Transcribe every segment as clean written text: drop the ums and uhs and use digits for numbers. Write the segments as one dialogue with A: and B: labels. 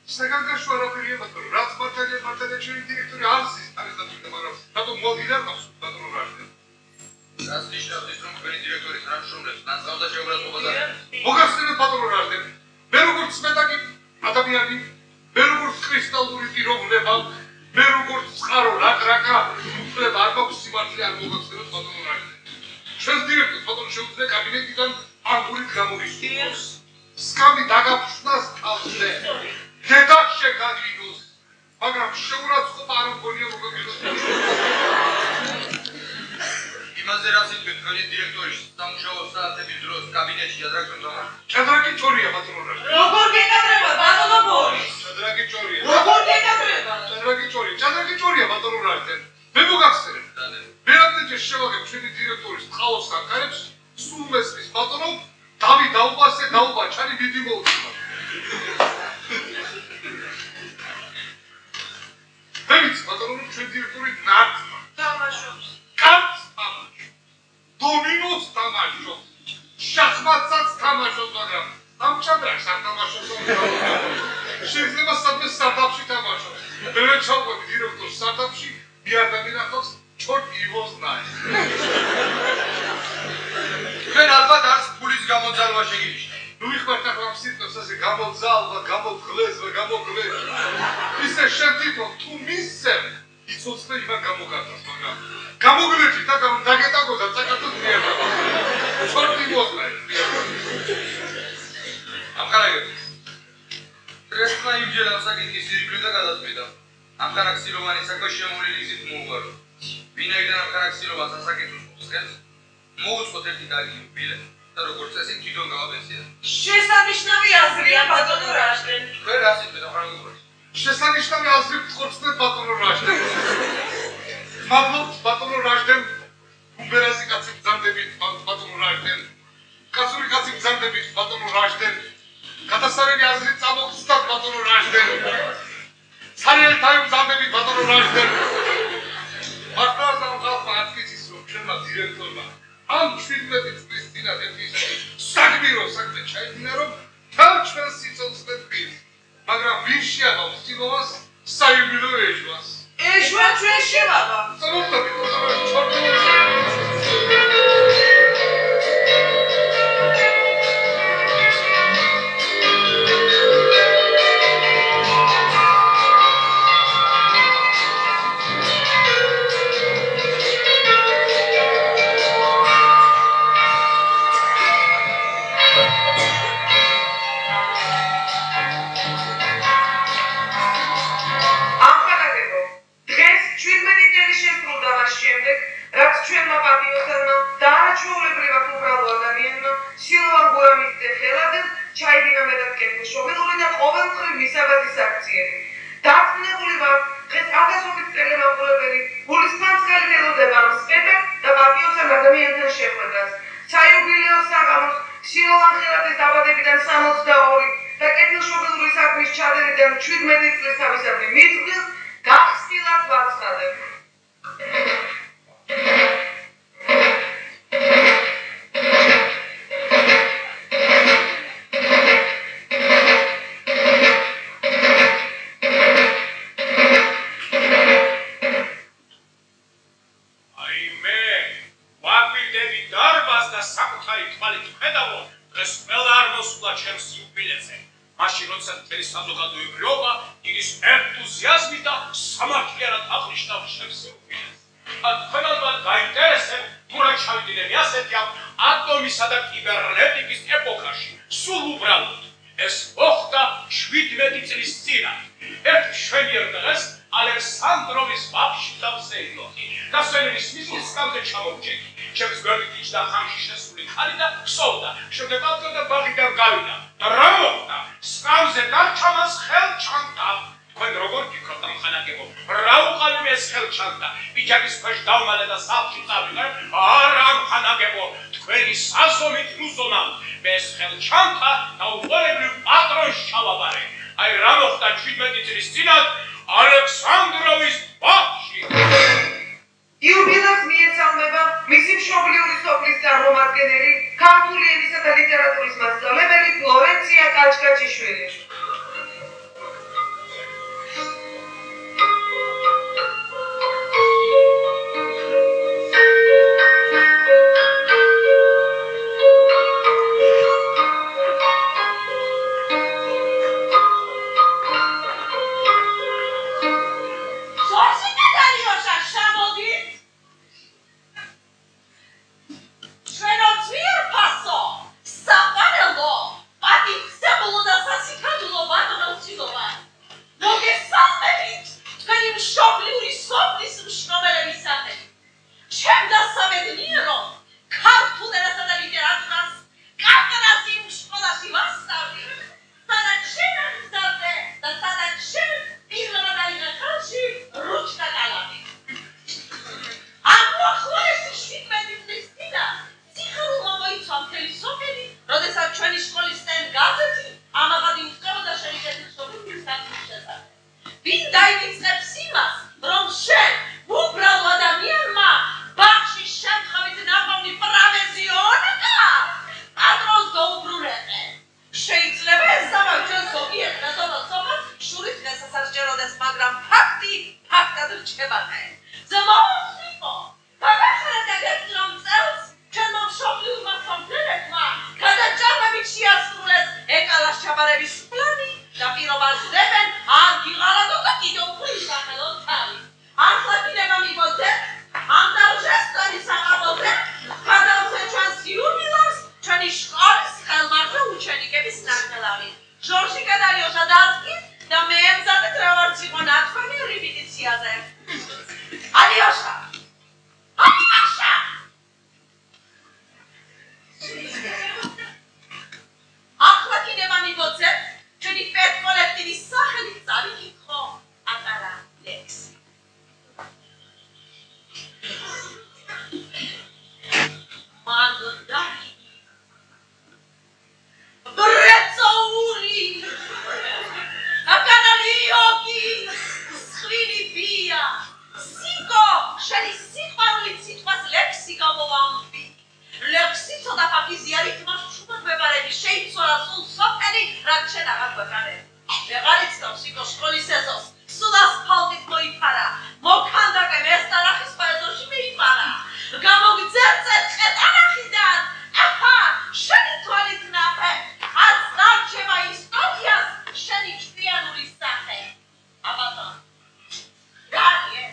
A: საგანგაშო არაფერია ბატონო, რაც მართალია ჩვენი დირექტორი არის ის არიზატული, მაგრამ რატომ მოვიდა გავს ბატონო რაშენ?
B: რას ნიშნავს ის რომ თქვენი დირექტორი თანამშრომლებს ნანძღავდა შეურაცხყოფაზე?
A: მოგახსენებთ ბატონო რაშენ, მე როგორც მეტაკი ადამიანი, მე როგორც კრისტალური პიროვნება, მე როგორც წყარო რაკრაკა, უფლება არ მაქვს სიმართლე არ მოგახსენებთ ბატონო რაშენ. ჩვენს დირექტორს ბატონო შეუძლია კაბინეტიდან აგურით გამოვისურვოს. სკამი დაგაფრთხნას თავზე. დედა შეგაგინოს, მაგრამ შეურაცხყოფა არ მგონია მოგაგინოს.
B: იმაზე რას იტყვით თქვენი დირექტორის სამუშაო საათების დროს კაბინეტში ჭადრაკი თამაშობს?
A: ჭადრაკი ჭორია ბატონო რაშენ.
C: როგორ გეკადრება ბატონო ბორის?
A: ჭადრაკი ჭორია.
C: როგორ გეკადრება?
A: ჭადრაკი ჭორია ბატონო რაშენ. მე მოგახსენებთ. მე რამდენჯერ შევაგებ ჩვენი დირექტორის წყალოს კანკარებს, სულ მესმის ბატონო, დავი დაუპასე დაუპა, ჩანი დიდი მოუწვა. Veniți, patronul cel directorului Narțma.
C: Tamașos.
A: Carți tamașos. Dominos tamașos. Șahmațați tamașos, მაგრამ. Am ჭადრაკს არ თამაშობს. შეიძლება სადმე სტარტაპში თამაშობს. მე ჩავყვები დირექტორს სტარტაპში, მე არ დამინახავს ჩორტ ივოზნაი.
B: თქვენ ალბათ არც ფულის გამოძალვა შეგიძლიათ.
A: ნუ იხმართ ახლა ამ სიტყვებს ასე გამოძალვა, გამოძღლეზვა, გამოკლე. ისე შევდით რომ თუ მისცემ, იცოცხლე იმან გამოგატას, მაგრამ გამოგლეჭი და დაგეტაგოზა წაკატოს მიერა. ჩორტ ივოზნაი.
B: ამხანაგები. კრესტლა იმჯერა საკითხის ირგვლივ და გადაწყვიტა. ამხანაგსილოვანი საქმე შემოვლილი გზით მოუღარო. ვინაიდან ამხანაგსილოვანს ასაკეთოს მოსხელს, მოუწყოთ ერთი დაგიო ბილეთი და როგორც წესი თვითონ გავაპენსია.
C: შესანიშნავი აზრია ბატონო რაშენ.
B: თქვენ რას იტყვით ამხანაგებურას?
A: შესანიშნავი აზრი გხორცდეთ ბატონო რაშენ. მადლობთ ბატონო რაშენ. უმბერაზი კაცი ბრძანდებით ბატონო რაშენ. კაცური კაცი ბრძანდებით ბატონო რაშენ. გადასარევი აზრი წამოგცდათ ბატონო რაშენ. სარიელთაი ბრძანდებით ბატონო რაშენ. მართლა ხალხმა ათქიცის რომ ჩვენმა დირექტორმა ამ 17 წლის წინათ ერთი საგმირო საქმე ჩაიდინა რომ თან ჩვენ სიცოცხლე დგის. მაგრამ ვინ შეაბავს სილოვას საიუბილეო ეჟვას?
C: ეჟვა ჩვენ შევაბა.
A: წამოვდებით
C: მშობლიური სოფლის მშრომელების სახელი. ჩემ დასამედნიერო ქართულ ენასა და ლიტერატურას კაკრას იმ სკოლაში ვასწავლი. სადაც შენ გზაზე და სადაც შენ პირველად აიღე ხელში რუჩკა კალამი. ამოახლოესი 17 წლის წინა სიხარულმა მოიცვა მთელი სოფელი, როდესაც ჩვენი სკოლის სტენ გაზეთი ამაღადი უწყებოდა შენი კეთილშობილი საქმის შესახებ. ვინ დაივიწყებს იმას, რომ შენ უბრალო ადამიანმა ბაღში შემხავით ნაპოვნი პრავეზიონკა პატრონს გაუბრუნებე. შეიძლება ეს სამაგჯო ზოგიერთ მეზობელს შურით შესასარჯეროდეს, მაგრამ ფაქტი ფაქტად რჩებადა. ზმოუსიკო გადახრეთ ეგეთი რომ წელს ჩვენმა მშობლიურმა სოფლელებმა გადაჭამებით შეასრულეს ეკალას ჩაბარების პლანი და პირობას დებენ ან გიღალატო და კიდევ უფრო ისახელოთ თავი. ახლა კიდევა მიგოძეთ ამ დარჟესტანი საყაბოზე გადავცე ჩვენს იუბილეს ჩვენი სკოლის ხელმარჯვე უჩენიკების ნახელავი. ჟორჟი კედალიოშა დაასკით და მე ემზადეთ რა ვარც იყო ნათქვამი რეპეტიციაზე. Алёша! Алёша! ახლა კიდევა მიგოძეთ ჩვენი პეთ კოლექტივის სახელით წავიკითხო ატარა ლექსი. მანდარი ბრეწოური აკანალიოკი სხვილი ბია სიკო შენი სიყვარულით სიტყვას ლექსი გამოვამბი. ლექსი ცოტა ფაქიზიარით მასშუბად მებარები შეიცვალა სულ სოფელი რაც შენ აღარ გვეყარები. ვეღარ იცნობ სიკო სკოლის ეზოს სულ ასფალტით მოიფარა მოქანდაკე მესტარახის პაეზოში მიიფარა გამოგძერწეთ ყეტანახიდან აჰა შენი თვალით ნახე აც დარჩება ისტორიას შენი ჭკვიანური სახე. აბატონ გარიე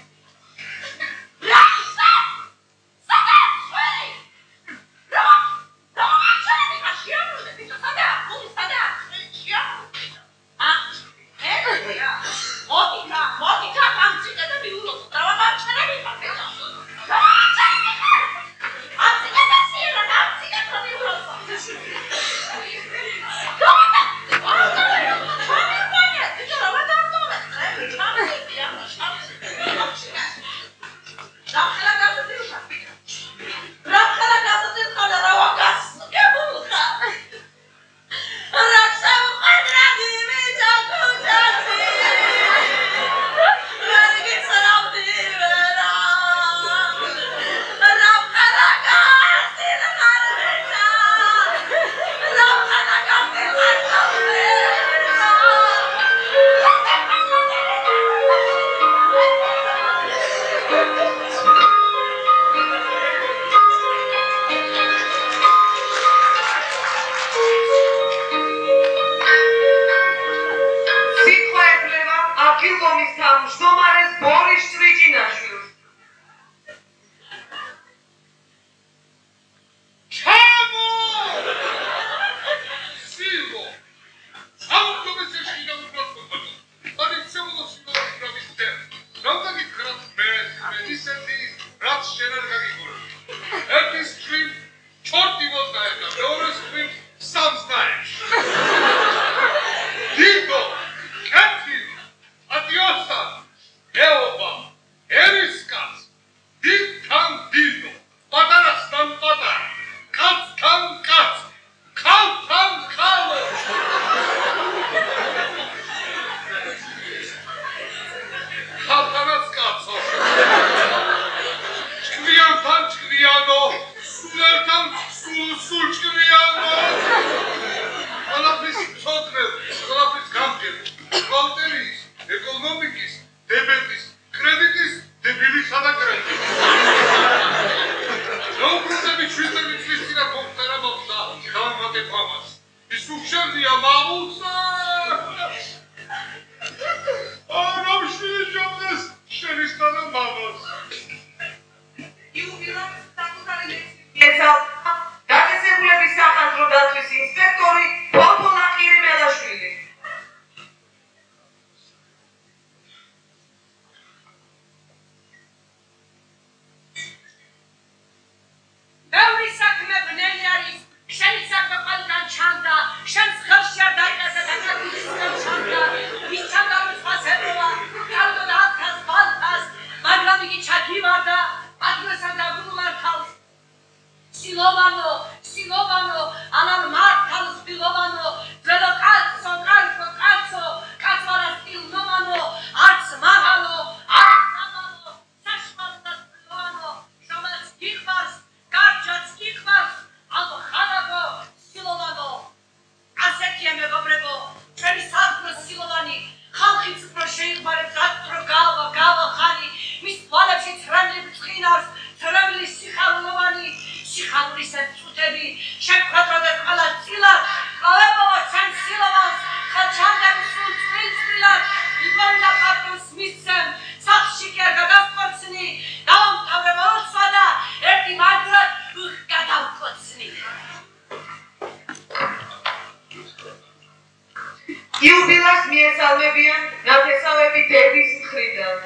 C: Dico, Catfield, Adiosa, Elba.
D: იუბილას მიესალმებიან ნათესავები დედის მხრიდან.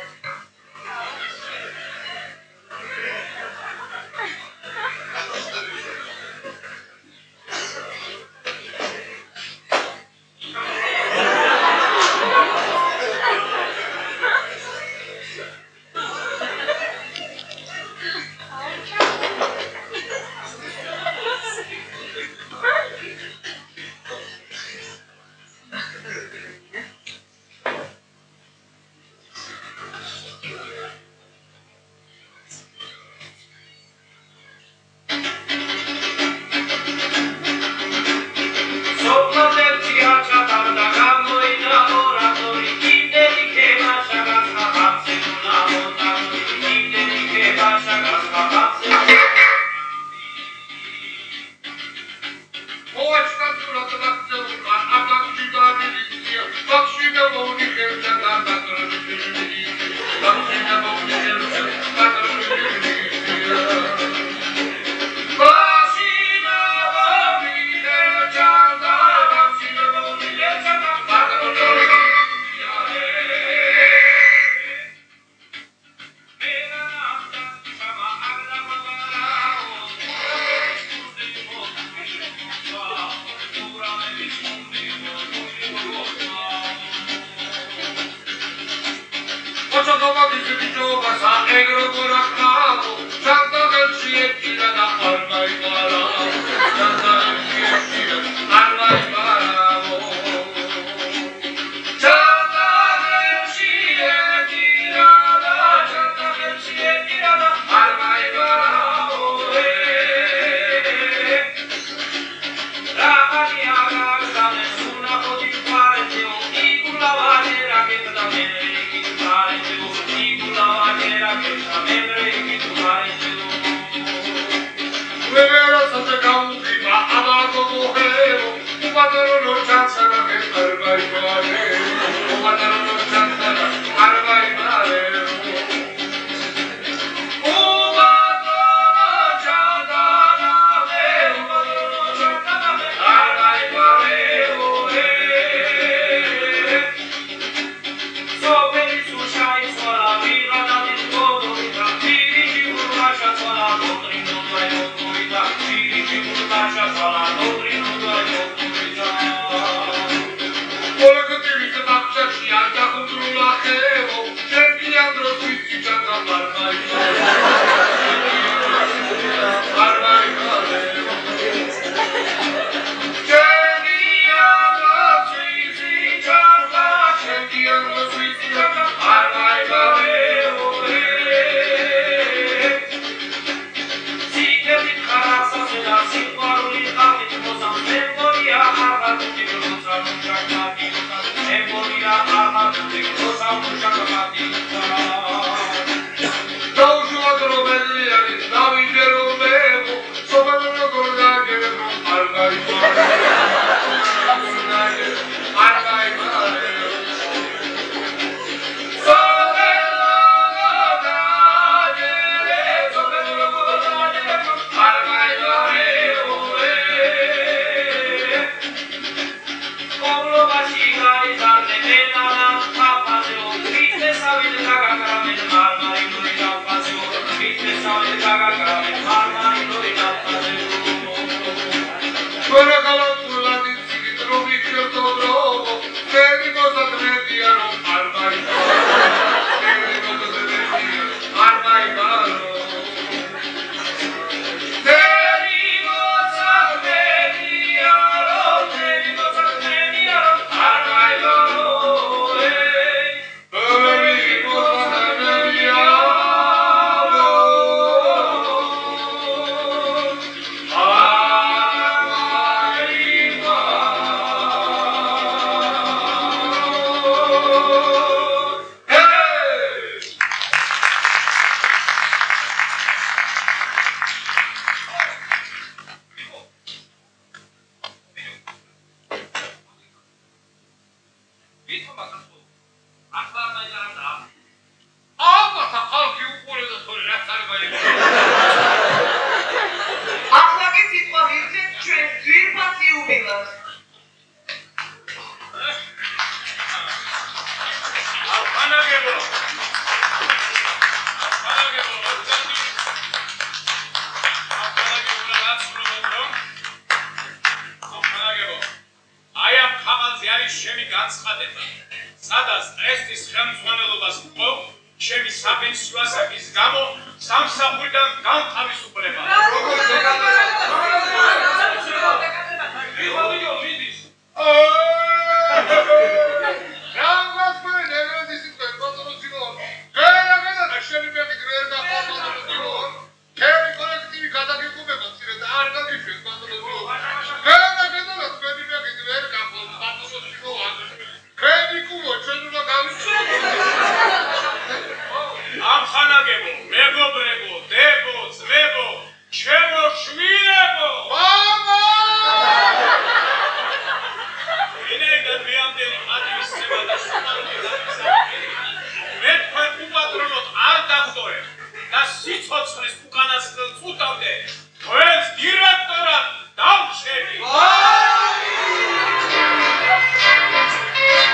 E: აი ამ ხალხზე არის ჩემი განცხადება. სადაც სტრესის ხელმძღვანელობას ვყავ, ჩემი საპენსიო ასაკის გამო სამსახურიდან განთავისუფლება. ამხანაგებო, მეგობრებო, დებო, ძმებო, ჩემო შვილებო! მამა! ვინაიდან მე ამდენი პატივისცემა და სიყვარული გამისახე, მე თქვენ უპატრონოდ არ დაგდოე და სიცოცხლის უკანასკნელ წუთამდე თქვენს დირექტორად დავშევი!